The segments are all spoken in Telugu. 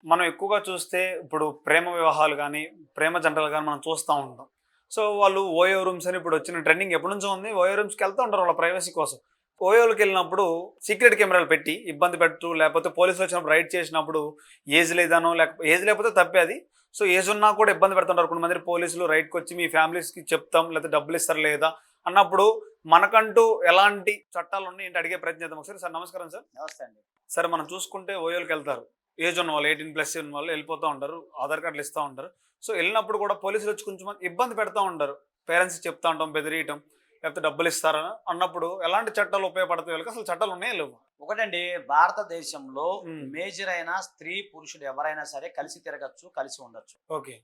మనం ఎక్కువగా చూస్తే ఇప్పుడు ప్రేమ వివాహాలు గానీ, ప్రేమ జంటలు గానీ మనం చూస్తా ఉంటాం. సో, వాళ్ళు ఓయో రూమ్స్ అని ఇప్పుడు వచ్చిన ట్రెండింగ్ ఎప్పటినుంచో ఉంది. ఓయో రూమ్స్‌కెళ్తా ఉంటారు వాళ్ళ ప్రైవసీ కోసం. ఓయోలకెళ్ళినప్పుడు సీక్రెట్ కెమెరాలు పెట్టి ఇబ్బంది పెట్టు, లేకపోతే పోలీసులొచ్చినప్పుడు రైడ్ చేసినప్పుడు ఏజ్ లేదనో, ఏజ్ లేకపోతే తప్పే అది. సో, ఏజ్ ఉన్నా కూడా ఇబ్బంది పెడుతుంటారు. కొంతమంది పోలీసులు రైడ్‌కొచ్చి మీ ఫ్యామిలీస్‌కి చెప్తాం, లేకపోతే డబ్బులిస్తారా లేదా అన్నప్పుడు మనకంటూ ఎలాంటి చట్టాలున్నాయి ఏంటి అడిగే ప్రయత్నం చేద్దాం ఒకసారి. సార్ నమస్కారం సార్. నమస్తే అండి. సరే మనం చూసుకుంటే ఓయోలకెళ్తారు. ఏజ్ ఉన్నవాళ్ళు 18+ ఉన్నవాళ్ళు ఎళ్ళిపోతా ఉంటారు. ఆధార్ కార్డులు ఇస్తా ఉంటారు. సో, ఎళ్ళినప్పుడు కూడా పోలీసులొచ్చి కొంచెం ఇబ్బంది పెడతా ఉంటారు. పేరెంట్స్‌కి చెప్తా ఉంటాం, బెదిరియటం, లేకపోతే డబ్బులిస్తారా అన్నప్పుడు ఎలాంటి చట్టాలు ఉపయోగపడతాయి వీళ్ళకి? అసలు చట్టాలు ఉన్నాయా లేవా? ఒకటండి, భారతదేశంలో హ్మ్. మేజర్ అయిన స్త్రీ, పురుషుడు ఎవరైనా సరే కలిసి తిరగచ్చు, కలిసి ఉండొచ్చు. ఓకే.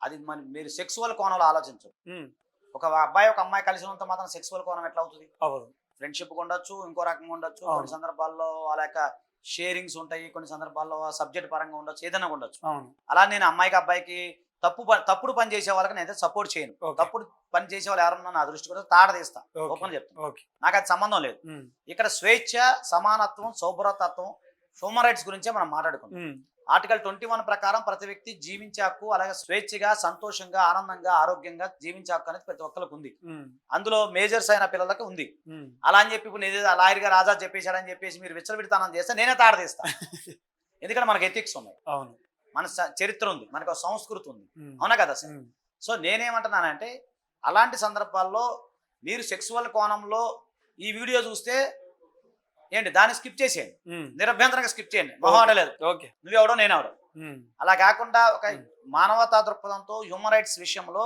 అది మీరు సెక్సువల్ కోణంలో ఆలోచించు. హ్మ్. ఒక అబ్బాయి, ఒక అమ్మాయి కలిసి ఉన్నంత మాత్రం సెక్సువల్ కోణం ఎట్లా అవుతుంది? అవ్వదు. ఫ్రెండ్‌షిప్‌గా ఉండొచ్చు, ఇంకో రకంగా ఉండొచ్చు. అవును. కొన్ని సందర్భాల్లో వాళ్ళ యొక్క షేరింగ్స్ ఉంటాయి. కొన్ని సందర్భాల్లో సబ్జెక్ట్ పరంగా ఉండొచ్చు. ఏదైనా ఉండొచ్చు. అవును. అలా నేను అమ్మాయికి, అబ్బాయికి తప్పుడు పని చేసే వాళ్ళకి నేనైతే సపోర్ట్ చేయను. ఓకే. తప్పుడు పని చేసే వాళ్ళు ఎవరన్నా నా దృష్టి కూడా తాడ తీస్తా. ఓకే. ఓపెన్ చెప్తాను. ఓకే. నాకు అది సంబంధం లేదు. హ్మ్. ఇక్కడ స్వేచ్ఛ, సమానత్వం, సౌభ్రతత్వం, హ్యూమన్ రైట్స్ గురించే మనం మాట్లాడుకుందాం. హ్మ్. ఆర్టికల్ 21 ప్రకారం ప్రతి వ్యక్తి జీవించే హక్కు, అలాగే స్వేచ్ఛగా, సంతోషంగా, ఆనందంగా, ఆరోగ్యంగా జీవించే హక్కు అనేది ప్రతి ఒక్కరికి ఉంది. హ్మ్. అందులో మేజర్స్ అయిన పిల్లలకు ఉంది. హ్మ్. అలా అని చెప్పి ఇప్పుడు నేను లాయర్ గా రాజా చెప్పేశాడని చెప్పేసి మీరు విచ్చలవిడితనం చేస్తే నేనే తాడ తీస్తా. ఎందుకంటే మనకు ఎథిక్స్ ఉన్నాయి, అవును. మన చరిత్ర ఉంది, మనకు ఒక సంస్కృతి ఉంది. హ్మ్. అవునా కదా సార్? హ్మ్. సో నేనేమంటున్నానంటే, అలాంటి సందర్భాల్లో మీరు సెక్సువల్ కోణంలో ఈ వీడియో చూస్తే ఏంటి దాన్ని స్కిప్ చేసేయండి. హ్మ్. నిరభ్యంతరంగా స్కిప్ చేయండి. మొహమాట లేదు, ఓకే. నువ్వెవడో నేనెవడో. హ్మ్. అలా కాకుండా ఒక హ్మ్. మానవతా దృక్పథంతో హ్యూమన్ రైట్స్ విషయంలో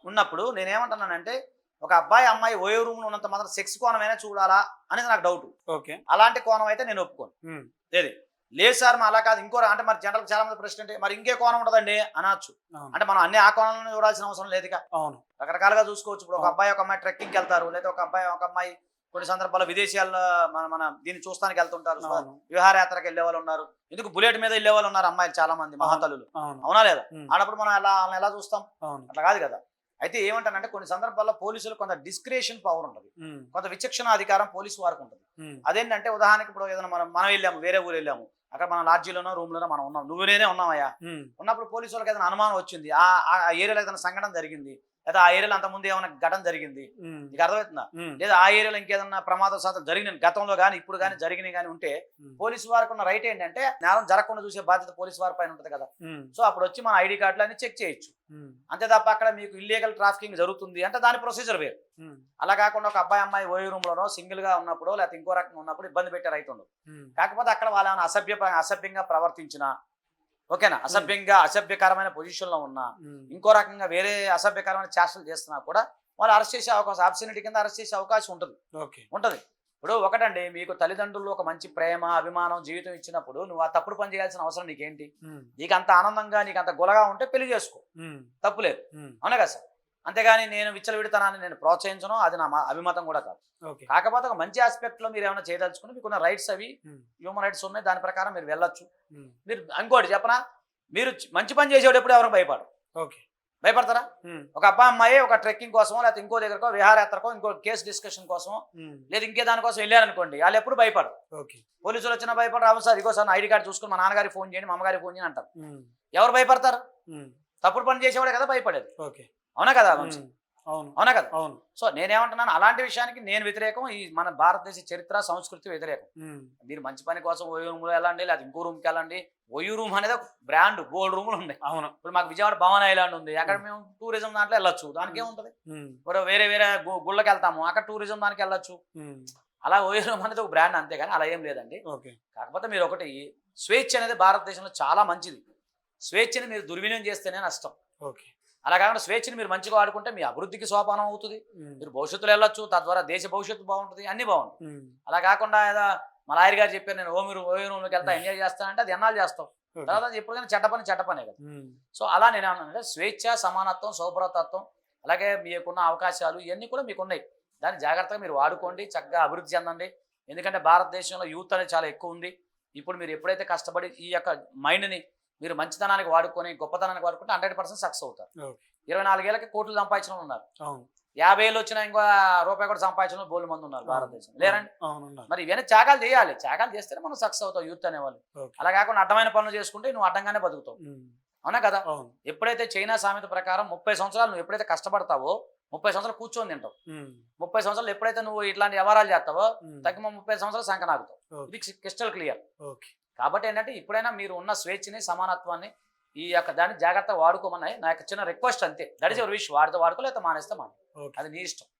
ఉన్నప్పుడు నేనేమంటున్నానంటే, ఒక అబ్బాయి, అమ్మాయి ఓయో రూమ్లో ఉన్నంత మాత్రం సెక్స్ కోణమైనా చూడాలా అనేది నాకు డౌట్. ఓకే. అలాంటి కోణం అయితే నేను ఒప్పుకోను. హ్మ్. ఏది లేదు సార్, మా అలా కాదు, ఇంకో అంటే మరి జనరల్ చాలా మంది ప్రశ్న అంటే మరి ఇంకే కోణం ఉండదండి అనొచ్చు. అవును. అంటే మనం అన్ని ఆ కోణంలో చూడాల్సిన అవసరం లేదుగా. అవును. రకరకాలుగా చూసుకోవచ్చు. ఇప్పుడు ఒక అవును. అబ్బాయి, ఒక అమ్మాయి ట్రెక్కింగ్కి వెళ్తారు, లేదా ఒక అబ్బాయి, ఒక అమ్మాయి కొన్ని సందర్భాల్లో విదేశాల్లో మన మన దీన్ని చూస్తానికి వెళ్తుంటారు. అవును. విహారయాత్రకు వెళ్ళే వాళ్ళు ఉన్నారు. ఎందుకు బుల్లెట్ మీద వెళ్ళే వాళ్ళు ఉన్నారు అమ్మాయిలు చాలా మంది, మహాతల్లులు. అవును. అవునా లేదా? హ్మ్. ఆడప్పుడు మనం వాళ్ళని ఎలా చూస్తాం? అవును. అట్లా కాదు కదా. అయితే ఏమంటానంటే, కొన్ని సందర్భాల్లో పోలీసులు కొంత డిస్క్రిషన్ పవర్ ఉంటుంది, హ్మ్. కొంత విచక్షణ అధికారం పోలీసు వారికి ఉంటుంది. హ్మ్. అదేంటంటే, ఉదాహరణకి ఇప్పుడు ఏదైనా మనం వెళ్ళాము, వేరే ఊరు వెళ్ళాము, అక్కడ మన లాడ్జీలోనో రూమ్లోనో మనం ఉన్నాం, నువ్వు నేనే ఉన్నామయ్యా. హ్మ్. ఉన్నప్పుడు పోలీసు వాళ్ళకి ఏదైనా అనుమానం వచ్చింది, ఆ ఆ ఏరియాలో ఏదైనా సంఘటన జరిగింది, లేదా ఆ ఏరియాలో అంతకుముందు ఏమైనా ఘటన జరిగింది, హ్మ్. నీకు అర్థమవుతుందా? హ్మ్. లేదా ఆ ఏరియాలో ఇంకేదన్నా ప్రమాదశాతం జరిగిన గతంలో కానీ ఇప్పుడు కానీ జరిగినాయి కానీ ఉంటే, హ్మ్. పోలీసు వారికి ఉన్న రైట్ ఏంటంటే నేరం జరగకుండా చూసే బాధ్యత పోలీసు వారి పైన ఉంటుంది కదా. హ్మ్. సో అప్పుడు వచ్చి మన ఐడి కార్డులు అన్ని చెక్ చేయొచ్చు. హ్మ్. అంతే తప్ప అక్కడ మీకు ఇల్లీగల్ ట్రాఫికింగ్ జరుగుతుంది అంటే దాని ప్రొసీజర్ వేరు. హ్మ్. అలా కాకుండా ఒక అబ్బాయి, అమ్మాయి ఓయో రూమ్లోనో సింగిల్గా ఉన్నప్పుడు, లేకపోతే ఇంకో రకంగా ఉన్నప్పుడు ఇబ్బంది పెట్టే రైట్ ఉండదు. హ్మ్. కాకపోతే అక్కడ వాళ్ళు ఏమైనా అసభ్యంగా ప్రవర్తించినా, ఓకేనా, అసభ్యకరమైన పొజిషన్లో ఉన్నా, హ్మ్. ఇంకో రకంగా వేరే అసభ్యకరమైన చేష్టలు చేస్తున్నా కూడా వాళ్ళు అరెస్ట్ చేసే అవకాశం, ఆబ్సెనిటీ కింద అరెస్ట్ చేసే అవకాశం ఉంటుంది. ఓకే. ఉంటుంది. ఇప్పుడు ఒకటండి, మీకు తల్లిదండ్రులు ఒక మంచి ప్రేమ, అభిమానం, జీవితం ఇచ్చినప్పుడు నువ్వు ఆ తప్పుడు పని చేయాల్సిన అవసరం నీకేంటి? హ్మ్. నీకు అంత ఆనందంగా, నీకు అంత గులగా ఉంటే పెళ్లి చేసుకో, హ్మ్. తప్పులేదు. హ్మ్. అవునా కదా సార్? అంతేగాని నేను విచ్చలవిడితనాన్ని నేను ప్రోత్సహించను, అది నా అభిమతం కూడా కాదు. ఓకే. కాకపోతే ఒక మంచి ఆస్పెక్ట్లో మీరు ఏమైనా చేయదలుచుకుని మీకున్న రైట్స్ అవి, హ్మ్. హ్యూమన్ రైట్స్ ఉన్నాయి, దాని ప్రకారం మీరు వెళ్ళొచ్చు. హ్మ్. మీరు ఇంకోటి చెప్పనా, మీరు మంచి పని చేసేటప్పుడు ఎవరు భయపడరు. ఓకే. భయపడతారా? హ్మ్. ఒక అబ్బాయి, అమ్మాయి ఒక ట్రెక్కింగ్ కోసమో, లేకపోతే ఇంకో దగ్గరకో, విహారయాత్రకో, ఇంకో కేసు డిస్కషన్ కోసమో, హ్మ్. లేదా ఇంకే దానికోసం వెళ్ళారనుకోండి, వాళ్ళు ఎప్పుడు భయపడరు. ఓకే. పోలీసులు వచ్చినా భయపడరు. అవును సార్, ఇగో సార్ నా ఐడి కార్డు చూసుకుని మా నాన్నగారికి ఫోన్ చేయండి, మా అమ్మగారికి ఫోన్ చేయండి అంటారు. హ్మ్. ఎవరు భయపడతారు? హ్మ్. తప్పుడు పని చేసేవాడే కదా భయపడేది. ఓకే. అవునా కదా? హ్మ్. అవును. అవునా కదా? అవును. సో నేనేమంటున్నాను, అలాంటి విషయానికి నేను వ్యతిరేకం. ఈ మన భారతదేశ చరిత్ర, సంస్కృతి వ్యతిరేకం. హ్మ్. మీరు మంచి పని కోసం ఓయో రూమ్లో వెళ్ళండి, లేదా ఇంకో రూమ్కి వెళ్ళండి. ఓయో రూమ్ అనేది ఒక బ్రాండ్, బోల్డ్ రూములు ఉన్నాయి. అవును. ఇప్పుడు మాకు విజయవాడ భవన్ ఐలాండ్ ఉంది, అక్కడ మేము టూరిజం దాంట్లో వెళ్ళొచ్చు, దానికి ఏముంటుంది. హ్మ్. ఇప్పుడు వేరే వేరే గుళ్ళకి వెళ్తాము, అక్కడ టూరిజం దానికి వెళ్ళొచ్చు. హ్మ్. అలా ఓయో రూమ్ అనేది ఒక బ్రాండ్, అంతేగాని అలా ఏం లేదండి. ఓకే. కాకపోతే మీరు ఒకటి, స్వేచ్ఛ అనేది భారతదేశంలో చాలా మంచిది. స్వేచ్ఛని మీరు దుర్వినియోగం చేస్తేనే నష్టం. ఓకే. అలా కాకుండా స్వేచ్ఛని మీరు మంచిగా వాడుకుంటే మీ అభివృద్ధికి సోపానం అవుతుంది. హ్మ్. మీరు భవిష్యత్తులో వెళ్ళొచ్చు, తద్వారా దేశ భవిష్యత్తు బాగుంటుంది, అన్నీ బాగుంటుంది. హ్మ్. అలా కాకుండా ఏదో మా లాయర్ గారు చెప్పారు నేను ఓయో రూమ్లోకి వెళ్తా, ఎంజాయ్ చేస్తానంటే అది ఎన్నాళ్ళు చేస్తావు? ఓకే. తర్వాత అది ఎప్పుడైనా చెడ్డ పనే కదా. హ్మ్. సో అలా నేను ఏమన్నానంటే, స్వేచ్ఛ, సమానత్వం, సౌభ్రతత్వం, అలాగే మీకున్న అవకాశాలు ఇవన్నీ కూడా మీకు ఉన్నాయి. దాన్ని జాగ్రత్తగా మీరు వాడుకోండి, చక్కగా అభివృద్ధి చెందండి. ఎందుకంటే భారతదేశంలో యూత్ అనేది చాలా ఎక్కువ ఉంది. ఇప్పుడు మీరు ఎప్పుడైతే కష్టపడి ఈ యొక్క మైండ్ని మీరు మంచితనానికి వాడుకొని, గొప్పతనానికి వాడుకుంటే 100% సక్సెస్ అవుతారు. ఓకే. 24 ఏళ్ళకి కోట్లు సంపాదించిన వాళ్ళు ఉన్నారు. అవును. 50,000 వచ్చినా ఇంకో రూపాయి కూడా సంపాదించిన బోలు మంది ఉన్నారు భారతదేశం లేరండి. అవునండి. మరి ఇవన్నీ త్యాగాలు చేయాలి, త్యాగాలు చేస్తేనే మనం సక్సెస్ అవుతాం యూత్ అనేవాళ్ళు. ఓకే. అలా కాకుండా అడ్డమైన పనులు చేసుకుంటే నువ్వు అడ్డంగానే బతుకుతావు. ఉమ్. అవునా కదా? అవును. ఎప్పుడైతే చైనా సామెత ప్రకారం 30 సంవత్సరాలు నువ్వు ఎప్పుడైతే కష్టపడతావో 30 సంవత్సరాలు కూర్చొని తింటావు. ఉమ్. 30 సంవత్సరాలు ఎప్పుడైతే నువ్వు ఇట్లాంటి వ్యవహారాలు చేస్తావో ఉమ్. తగ్గి 30 సంవత్సరాలు సంకనాగుతావు. ఓకే. ఇది క్రిస్టల్ క్లియర్. ఓకే. కాబట్టి ఏంటంటే ఇప్పుడైనా మీరు ఉన్న స్వేచ్ఛని సమానత్వాన్ని ఈ యొక్క దాన్ని జాగ్రత్తగా వాడుకోమని నా యొక్క చిన్న రిక్వెస్ట్ అంతే. That is your wish. వాడితే వాడుకో లేకపోతే మానేస్తే మానే, ఓకే. అది నీ ఇష్టం.